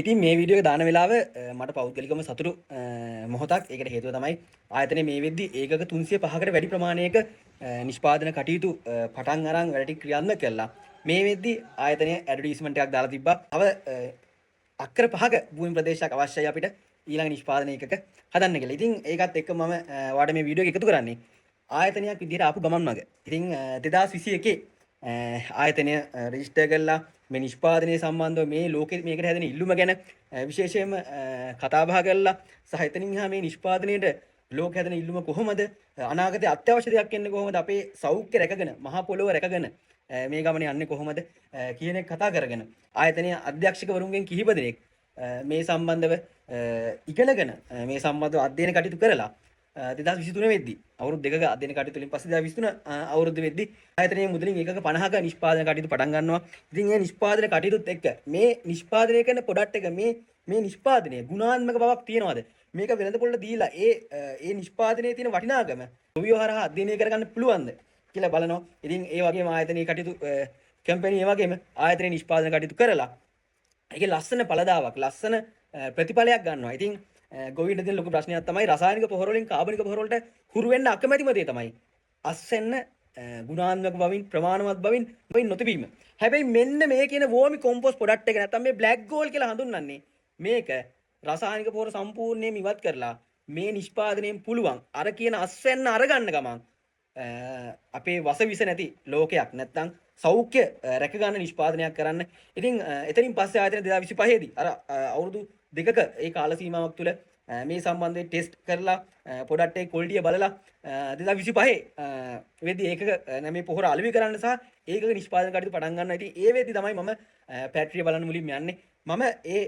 ඉතින් මේ වීඩියෝ එක දාන වෙලාව මට පෞද්ගලිකවම සතුටු මොහොතක්. ඒකට හේතුව තමයි ආයතනයේ මේ වෙද්දි ඒකක 305කට වැඩි ප්‍රමාණයක නිෂ්පාදන කටයුතු පටන් අරන් වැඩ ටික ක්‍රියාත්මක කළා. මේ වෙද්දි ආයතනය ඇඩ්වර්ටයිස්මන්ට් එකක් දාලා තිබ්බා. තව අක්කර 5ක භූමි ප්‍රදේශයක් අවශ්‍යයි අපිට ඊළඟ නිෂ්පාදන ඒකක හදන්න කියලා. ඉතින් ඒකත් එක්ක මම ඔයාලට මේ වීඩියෝ එක එකතු කරන්නේ ආයතනයක් විදිහට ආපු ගමන් මග. ඉතින් 2021 ආයතනය රෙජිස්ටර් කළා. මේ නිෂ්පාදනය සම්බන්ධව මේ ලෝකෙ මේකට හැදෙන ඉල්ලුම ගැන විශේෂයෙන්ම කතා බහ කළා. සහ එතනින් එහා මේ නිෂ්පාදනයේට ලෝකෙ හැදෙන ඉල්ලුම කොහොමද, අනාගතයේ අත්‍යවශ්‍ය දෙයක් වෙන්නේ කොහොමද, අපේ සෞඛ්‍ය රැකගෙන මහා පොළොව රැකගෙන මේ ගමනේ යන්නේ කොහොමද කියන එක කතා කරගෙන ආයතනයේ අධ්‍යක්ෂකවරුන්ගෙන් කිහිප දෙනෙක් මේ සම්බන්ධව ඉගෙනගෙන මේ සම්බන්ධව අධ්‍යයන කටයුතු කරලා 2023 වෙද්දී අවුරුදු දෙකක අධ්‍යයන කටයුතු වලින් පස්සේ 2023 අවුරුද්ද වෙද්දී ආයතනයේ මුදලින් ඒකක 50ක නිෂ්පාදන කටයුතු පටන් ගන්නවා. ඉතින් මේ නිෂ්පාදන කටයුතුත් එක්ක මේ නිෂ්පාදනය කරන ප්‍රොඩක්ට් එක මේ නිෂ්පාදනයේ ගුණාත්මක බවක් තියෙනවද? මේක වෙළඳ පොළට දීලා ඒ නිෂ්පාදනයේ තියෙන වටිනාකම ගොවියෝ හරහා අධ්‍යයනය කරගන්න පුළුවන්ද කියලා බලනවා. ඉතින් ඒ වගේම ආයතනයේ කටයුතු කැම්පැනි ඒ වගේම ආයතනයේ නිෂ්පාදන කටයුතු කරලා ඒකේ ලස්සන පළදාවක් ලස්සන ප්‍රතිඵලයක් ගන්නවා. ඉතින් ගොවින්ට දෙන ලොකු ප්‍රශ්නයක් තමයි රසායනික පොහොර වලින් කාබනික පොහොර වලට හුරු වෙන්න අකමැතිම දේ තමයි අස්වෙන්න ගුණාත්මක බවින් ප්‍රමාණවත් බවින් නොතිබීම. හැබැයි මෙන්න මේ කියන වෝමි කොම්පෝස්ට් ප්‍රොඩක්ට් එක නැත්නම් මේ බ්ලැක් ගෝල්ඩ් කියලා හඳුන්වන්නේ මේක රසායනික පොහොර සම්පූර්ණයෙන්ම ඉවත් කරලා මේ නිෂ්පාදනයෙන් පුළුවන් අර කියන අස්වෙන්න අරගන්න ගමන් අපේ වසවිස නැති ලෝකයක් නැත්නම් සෞඛ්‍ය රැක ගන්න නිෂ්පාදනයක් කරන්න. ඉතින් එතනින් පස්සේ ආයතන 2025 දී අර අවුරුදු දෙකක ඒ කාල සීමාවක් තුළ මේ සම්බන්ධයෙන් ටෙස්ට් කරලා ප්‍රොඩක්ට් එකේ ක්වොලිටිය බලලා 2025 වෙද්දී ඒකක මේ පොහොර අලෙවි කරන්න සහ ඒකක නිෂ්පාදන කටයුතු පටන් ගන්නවා. ඉතින් ඒ වෙද්දී තමයි මම ෆැක්ටරිය බලන්න මුලින්ම යන්නේ. මම ඒ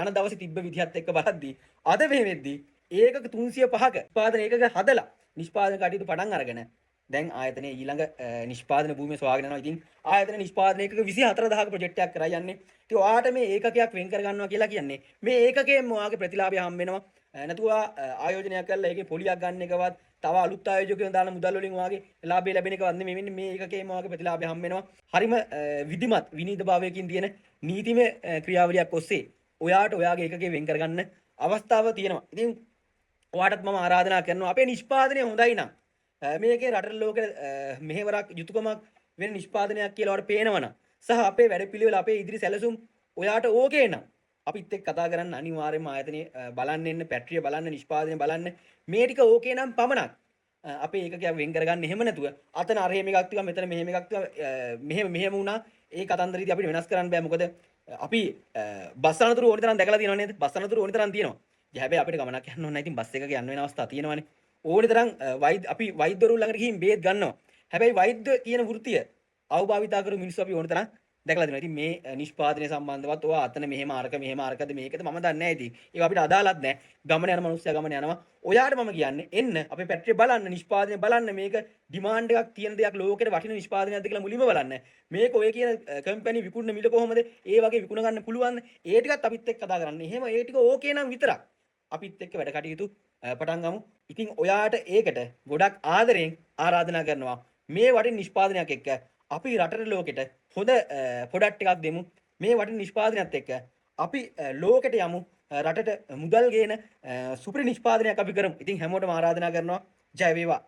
යන දවසේ තිබ්බ විදිහත් එක්ක බලද්දී අද මේ වෙද්දී ඒකක 305ක නිෂ්පාදන ඒකක හදලා නිෂ්පාදන කටයුතු පටන් අරගෙන දැන් ආයතනයේ ඊළඟ නිෂ්පාදන භූමිය සොයාගෙන යනවා. ඉතින් ආයතන නිෂ්පාදන ඒකක 24000ක ප්‍රොජෙක්ට් එකක් කරා යන්නේ. ඉතින් ඔයාට මේ ඒකකයක් වෙන් කර ගන්නවා කියලා කියන්නේ මේ ඒකකයෙන් ඔයාගේ ප්‍රතිලාභය හම් වෙනවා. නැතුව ආයෝජනයක් කරලා ඒකේ පොලියක් ගන්න එකවත් තව අලුත් ආයෝජකයන් දාන මුදල් වලින් ඔයාගේ ලාභය ලැබෙන එකවත් නෙමෙයි. මෙන්න මේ ඒකකයෙන් ඔයාගේ ප්‍රතිලාභය හම් වෙනවා. හරිම විධිමත් විනීතභාවයකින් තියෙන නීතිමය ක්‍රියාවලියක් ඔස්සේ ඔයාට ඔයාගේ ඒකකේ වෙන් කර ගන්න අවස්ථාව තියෙනවා. ඉතින් ඔයාටත් මම ආරාධනා කරනවා අපේ නිෂ්පාදනය හොඳයි නම් මේකේ රටේ ලෝකෙ මෙහෙවරක් යුතුයකමක් වෙන නිෂ්පාදනයක් කියලා ඔයාලට පේනවනම් සහ අපේ වැඩපිළිවෙල අපේ ඉදිරි සැලසුම් ඔයාට ඕකේ නම් අපිත් එක්ක කතා කරන්න අනිවාර්යයෙන්ම ආයතනයේ බලන්න එන්න, පැට්‍රිය බලන්න, නිෂ්පාදනය බලන්න. මේ ටික ඕකේ නම් පමණක් අපේ ඒකකයක් වෙන් කරගන්න. එහෙම නැතුව අතන අර එහෙම එකක් තිබ්බා, මෙතන මෙහෙම එකක් තිබ්බා, මෙහෙම වුණා. ඒ කතන්දරෙදි අපිට වෙනස් කරන්න බෑ. මොකද අපි බස් අනතුරු ඕනි තරම් දැකලා තියෙනව නේද? බස් අනතුරු ඕනි තරම් තියෙනවා. හැබැයි අපිට ගමනක් යන්න ඕන නැහැ. ඉතින් බස් එකක යන්න වෙන අවස්ථා තියෙනවනේ. ඕනි තරම් අපි වෛද්‍යවරුන් ළඟට ගිහින් බේත් ගන්නවා. හැබැයි වෛද්‍ය කියන වෘත්තිය අවභාවිතා කරු මිනිස්සු අපි ඕනි තරම් දැකලා දෙනවා. ඉතින් මේ නිෂ්පාදනය සම්බන්ධවත් ඔයා අතන මෙහෙම අරකද මේකද මම දන්නේ නැහැ. ඉතින් ඒක අපිට අදාළත් නැහැ. ගමන යන මිනිස්සයා ගමන යනවා. ඔයාට මම කියන්නේ එන්න අපේ ෆැක්ටරිය බලන්න, නිෂ්පාදනය බලන්න. මේක ඩිමාන්ඩ් එකක් තියෙන දෙයක්, ලෝකෙට වටින නිෂ්පාදනයක්ද කියලා මුලින්ම බලන්න. මේක ඔය කියන කම්පැනි විකුණන මිල කොහොමද? ඒ වගේ විකුණ ගන්න පුළුවන්. ඒ ටිකත් අපිත් එක්ක කතා කරන්න. එහෙම ඒ ටික ඕකේ නම් විතරක් අපිත් එක්ක වැඩ කටයුතු පටන් ගමු. ඉතින් ඔයාට ඒකට ගොඩක් ආදරෙන් ආරාධනා කරනවා මේ වටින නිෂ්පාදනයක් එක්ක අපි රටට ලෝකෙට හොඳ ප්‍රොඩක්ට් එකක් දෙමු. මේ වටින නිෂ්පාදනයත් එක්ක අපි ලෝකෙට යමු. රටට මුදල් ගේන සුපිරි නිෂ්පාදනයක් අපි කරමු. ඉතින් හැමෝටම ආරාධනා කරනවා. ජය වේවා.